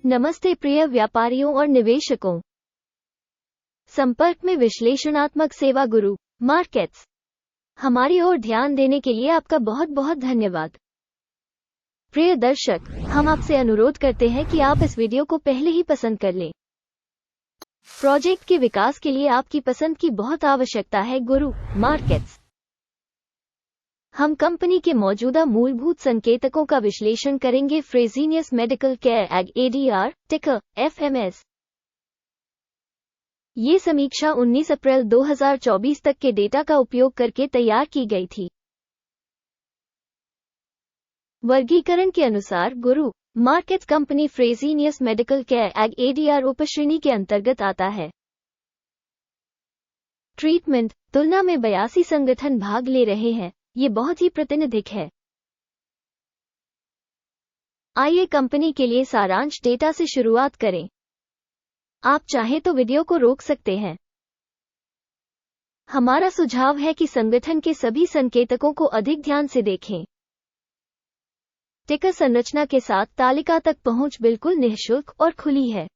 नमस्ते प्रिय व्यापारियों और निवेशकों। संपर्क में विश्लेषणात्मक सेवा गुरु मार्केट्स। हमारी ओर ध्यान देने के लिए आपका बहुत बहुत धन्यवाद। प्रिय दर्शक, हम आपसे अनुरोध करते हैं कि आप इस वीडियो को पहले ही पसंद कर लें। प्रोजेक्ट के विकास के लिए आपकी पसंद की बहुत आवश्यकता है। गुरु मार्केट्स। हम कंपनी के मौजूदा मूलभूत संकेतकों का विश्लेषण करेंगे। फ्रेजिनियस मेडिकल केयर एग ADR टिकर FMS। ये समीक्षा 19 अप्रैल 2024 तक के डेटा का उपयोग करके तैयार की गई थी। वर्गीकरण के अनुसार गुरु markets company फ्रेजिनियस medical care egg ADR उपश्रेणी के अंतर्गत आता है। ट्रीटमेंट तुलना में 82 संगठन भाग ले रहे हैं। ये बहुत ही प्रातिनिधिक है। आइए कंपनी के लिए सारांश डेटा से शुरुआत करें। आप चाहे तो वीडियो को रोक सकते हैं। हमारा सुझाव है कि संगठन के सभी संकेतकों को अधिक ध्यान से देखें। टिकर संरचना के साथ तालिका तक पहुंच बिल्कुल निःशुल्क और खुली है।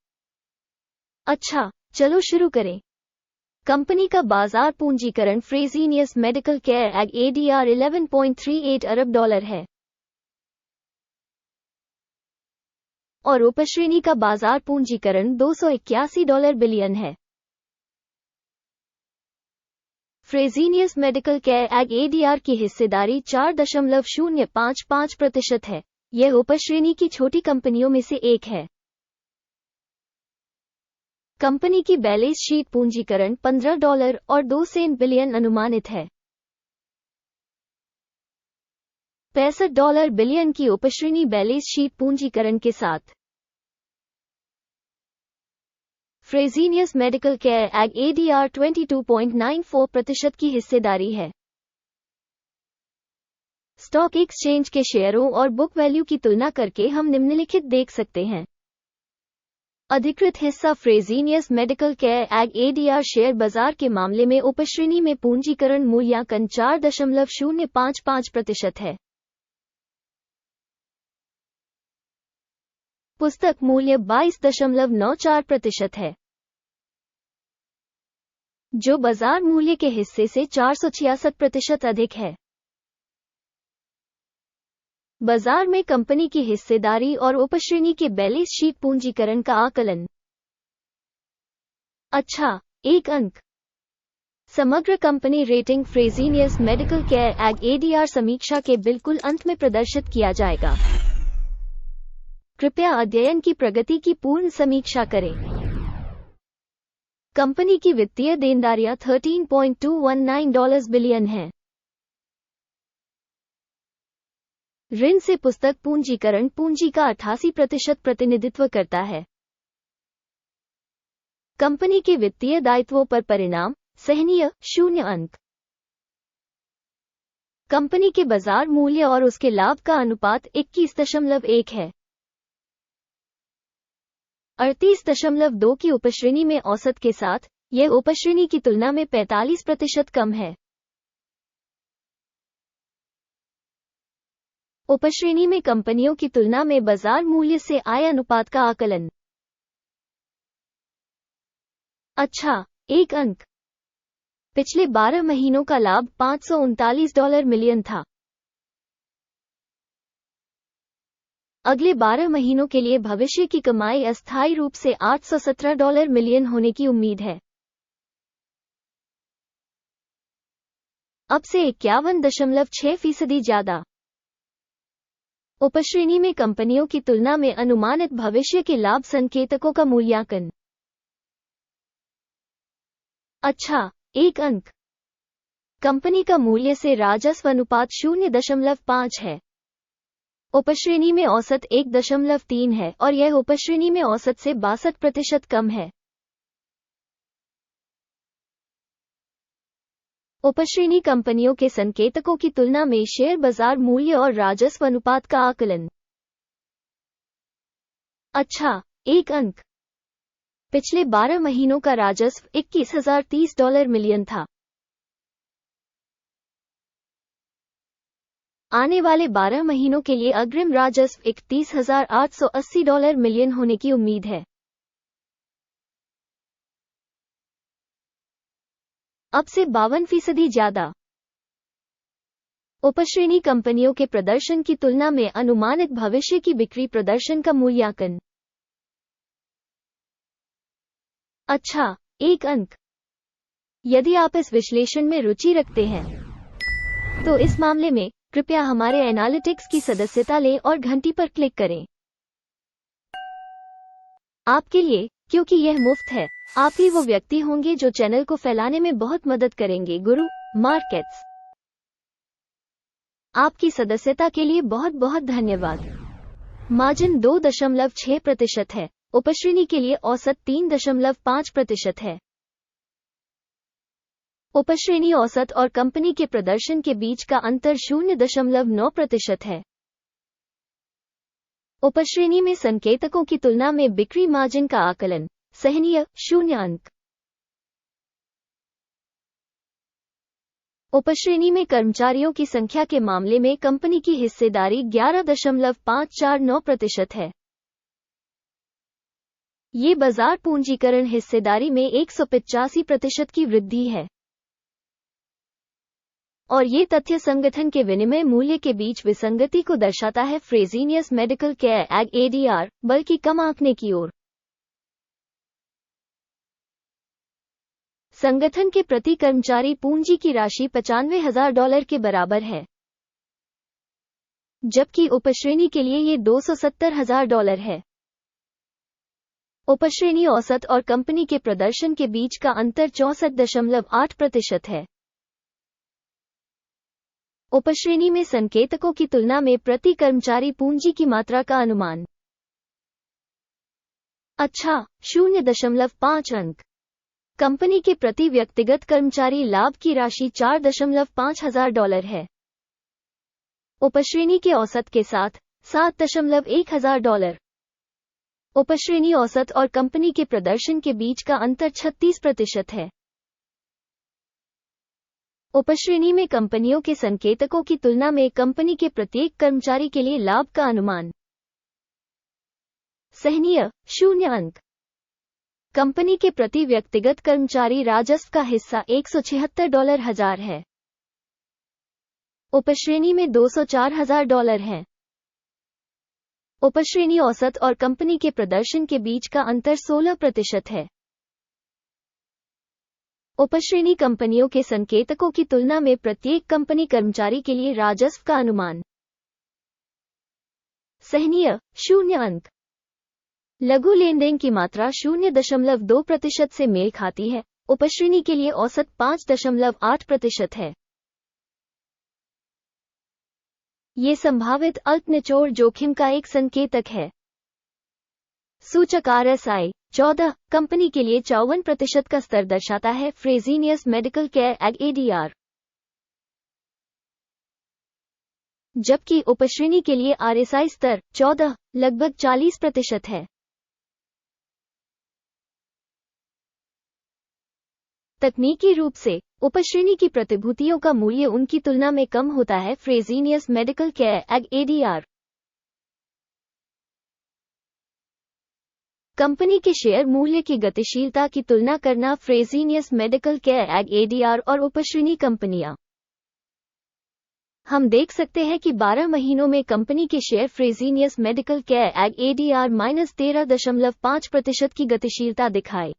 अच्छा, चलो शुरू करें। कंपनी का बाजार पूंजीकरण फ्रेजिनियस मेडिकल केयर एग ADR $11.38 अरब है और उपश्रेणी का बाजार पूंजीकरण $281 बिलियन है। फ्रेजिनियस मेडिकल केयर एग ADR की हिस्सेदारी 4.055% है। यह उपश्रेणी की छोटी कंपनियों में से एक है। कंपनी की बैलेंस शीट पूंजीकरण $15 और 2 बिलियन अनुमानित है। $65 बिलियन की उपश्रेणी बैलेंस शीट पूंजीकरण के साथ फ्रेजिनियस मेडिकल केयर एग ADR 22.94% की हिस्सेदारी है। स्टॉक एक्सचेंज के शेयरों और बुक वैल्यू की तुलना करके हम निम्नलिखित देख सकते हैं। अधिकृत हिस्सा फ्रेजिनियस medical care egg ADR share बाजार के मामले में उपश्रेणी में पूंजीकरण मूल्यांकन 4.055% है। पुस्तक मूल्य 22.94% है, जो बाजार मूल्य के हिस्से से 466% अधिक है। बाजार में कंपनी की हिस्सेदारी और उपश्रेणी के बैलेंस शीट पूंजीकरण का आकलन। अच्छा, 1 अंक। समग्र company rating फ्रेजिनियस medical care egg ADR समीक्षा के बिल्कुल अंत में प्रदर्शित किया जाएगा। कृपया अध्ययन की प्रगति की पूर्ण समीक्षा करें। कंपनी की वित्तीय देनदारियां $13.219 बिलियन हैं। ऋण से पुस्तक पूंजीकरण पूंजी का 88% प्रतिनिधित्व करता है। कंपनी के वित्तीय दायित्वों पर परिणाम सहनीय 0 अंक। कंपनी के बाजार मूल्य और उसके लाभ का अनुपात 21.1 है। 38.2 की उपश्रेणी में औसत के साथ यह उपश्रेणी की तुलना में 45% कम है। उपश्रेणी में कंपनियों की तुलना में बाजार मूल्य से आय अनुपात का आकलन। अच्छा, 1 अंक। पिछले 12 महीनों का लाभ $539 मिलियन था। अगले 12 महीनों के लिए भविष्य की कमाई अस्थायी रूप से $817 मिलियन होने की उम्मीद है। अब से 51.6% ज्यादा। उपश्रेणी में कंपनियों की तुलना में अनुमानित भविष्य के लाभ संकेतकों का मूल्यांकन। अच्छा, 1 अंक। कंपनी का मूल्य से राजस्व अनुपात 0.5 है। उपश्रेणी में औसत 1.3 है और यह उपश्रेणी में औसत से 62% कम है। उपश्रेणी कंपनियों के संकेतकों की तुलना में शेयर बाजार मूल्य और राजस्व अनुपात का आकलन। अच्छा, 1 अंक। पिछले 12 महीनों का राजस्व $21,030 मिलियन था। आने वाले 12 महीनों के लिए अग्रिम राजस्व $31,880 मिलियन होने की उम्मीद है। अब से 52% ज्यादा। उपश्रेणी कंपनियों के प्रदर्शन की तुलना में अनुमानित भविष्य की बिक्री प्रदर्शन का मूल्यांकन। अच्छा, 1 अंक। यदि आप इस विश्लेषण में रुचि रखते हैं तो इस मामले में कृपया हमारे एनालिटिक्स की सदस्यता लें और घंटी पर क्लिक करें। आपके लिए, क्योंकि यह मुफ्त है, आप ही वो व्यक्ति होंगे जो चैनल को फैलाने में बहुत मदद करेंगे। गुरु मार्केट्स, आपकी सदस्यता के लिए बहुत बहुत धन्यवाद। मार्जिन 2.6% है। उपश्रेणी के लिए औसत 3.5% है। उपश्रेणी औसत और कंपनी के प्रदर्शन के बीच का अंतर 0.9% है। उपश्रेणी में संकेतकों की तुलना में बिक्री मार्जिन का आकलन सहनीय 0 अंक। उपश्रेणी में कर्मचारियों की संख्या के मामले में कंपनी की हिस्सेदारी 11.549% है। ये बाजार पूंजीकरण हिस्सेदारी में 185% की वृद्धि है और ये तथ्य संगठन के विनिमय मूल्य के बीच विसंगति को दर्शाता है। फ्रेजिनियस मेडिकल केयर एग एडीआर बल्कि कम आंकने की ओर। संगठन के प्रति कर्मचारी पूंजी की राशि $95,000 के बराबर है, जबकि उपश्रेणी के लिए ये $270,000 है। उपश्रेणी औसत और कंपनी के प्रदर्शन के बीच का अंतर 64.8% है। उपश्रेणी में संकेतकों की तुलना में प्रति कर्मचारी पूंजी की मात्रा का अनुमान। अच्छा, 0.5 अंक। कंपनी के प्रति व्यक्तिगत कर्मचारी लाभ की राशि $4,500 है। उपश्रेणी के औसत के साथ $7,100। उपश्रेणी औसत और कंपनी के प्रदर्शन के बीच का अंतर 36% है। उपश्रेणी में कंपनियों के संकेतकों की तुलना में कंपनी के प्रत्येक कर्मचारी के लिए लाभ का अनुमान सहनीय 0 अंक। कंपनी के प्रति व्यक्तिगत कर्मचारी राजस्व का हिस्सा $176,000 है। उपश्रेणी में $204,000 है। उपश्रेणी औसत और कंपनी के प्रदर्शन के बीच का अंतर 16% है। उपश्रेणी कंपनियों के संकेतकों की तुलना में प्रत्येक कंपनी कर्मचारी के लिए राजस्व का अनुमान सहनीय 0 अंक। लघु लेनदेन की मात्रा 0.2% से मेल खाती है। उपश्रेणी के लिए औसत 5.8% है। ये संभावित अल्प निचोड़ जोखिम का एक संकेतक है। सूचक RSI 14 कंपनी के लिए 54% का स्तर दर्शाता है। फ्रेजिनियस मेडिकल केयर एग एडीआर, जबकि उपश्रेणी के लिए RSI स्तर 14 लगभग 40% है। तकनीकी रूप से उपश्रेणी की प्रतिभूतियों का मूल्य उनकी तुलना में कम होता है। फ्रेजिनियस medical care egg ADR company के शेयर मूल्य की गतिशीलता की तुलना करना। फ्रेजिनियस मेडिकल केयर एग एडीआर और उपश्रेणी कंपनियां। हम देख सकते हैं कि 12 महीनों में कंपनी के share फ्रेजिनियस medical care egg ADR -13.5% की गतिशीलता दिखाए।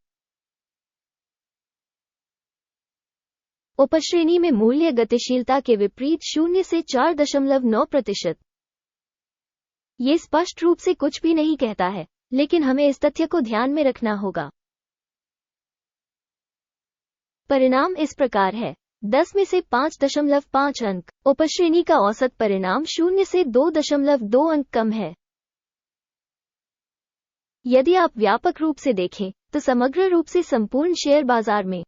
उपश्रेणी में मूल्य गतिशीलता के विपरीत 0 से 4.9%। ये स्पष्ट रूप से कुछ भी नहीं कहता है, लेकिन हमें इस तथ्य को ध्यान में रखना होगा। परिणाम इस प्रकार है: 10 में से 5.5 अंक। उपश्रेणी का औसत परिणाम 0 से 2.2 अंक कम है। यदि आप व्यापक रूप से देखें तो समग्र रूप से संपूर्ण शेयर बाजार में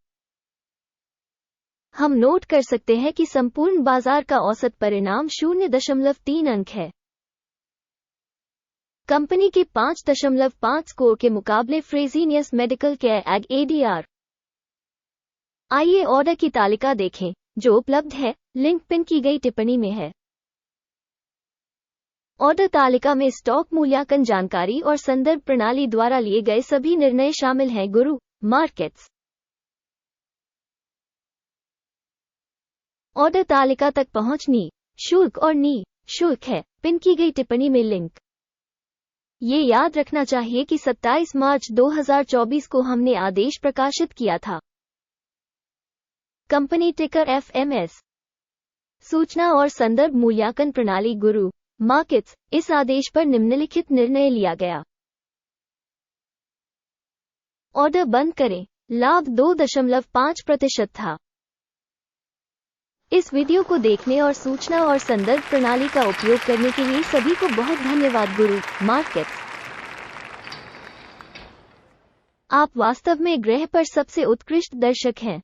हम नोट कर सकते हैं कि संपूर्ण बाजार का औसत परिणाम 0.3 अंक है। कंपनी के 5.5 स्कोर के मुकाबले फ्रेजिनियस मेडिकल केयर एग एडीआर। आइए ऑर्डर की तालिका देखें जो उपलब्ध है, लिंक पिन की गई टिप्पणी में है। ऑर्डर तालिका में स्टॉक मूल्यांकन जानकारी और संदर्भ प्रणाली द्वारा लिए गए सभी निर्णय शामिल हैं। गुरु मार्केट्स। ऑर्डर तालिका तक पहुंच नि शुल्क और नि शुल्क है। पिन की गई टिप्पणी में लिंक। ये याद रखना चाहिए कि 27 मार्च 2024 को हमने आदेश प्रकाशित किया था। कंपनी टिकर FMS। सूचना और संदर्भ मूल्यांकन प्रणाली गुरु मार्केट्स। इस आदेश पर निम्नलिखित निर्णय लिया गया। ऑर्डर बंद करें। लाभ 2.5% था। इस वीडियो को देखने और सूचना और संदर्भ प्रणाली का उपयोग करने के लिए सभी को बहुत धन्यवाद। गुरु मार्केट्स। आप वास्तव में ग्रह पर सबसे उत्कृष्ट दर्शक हैं।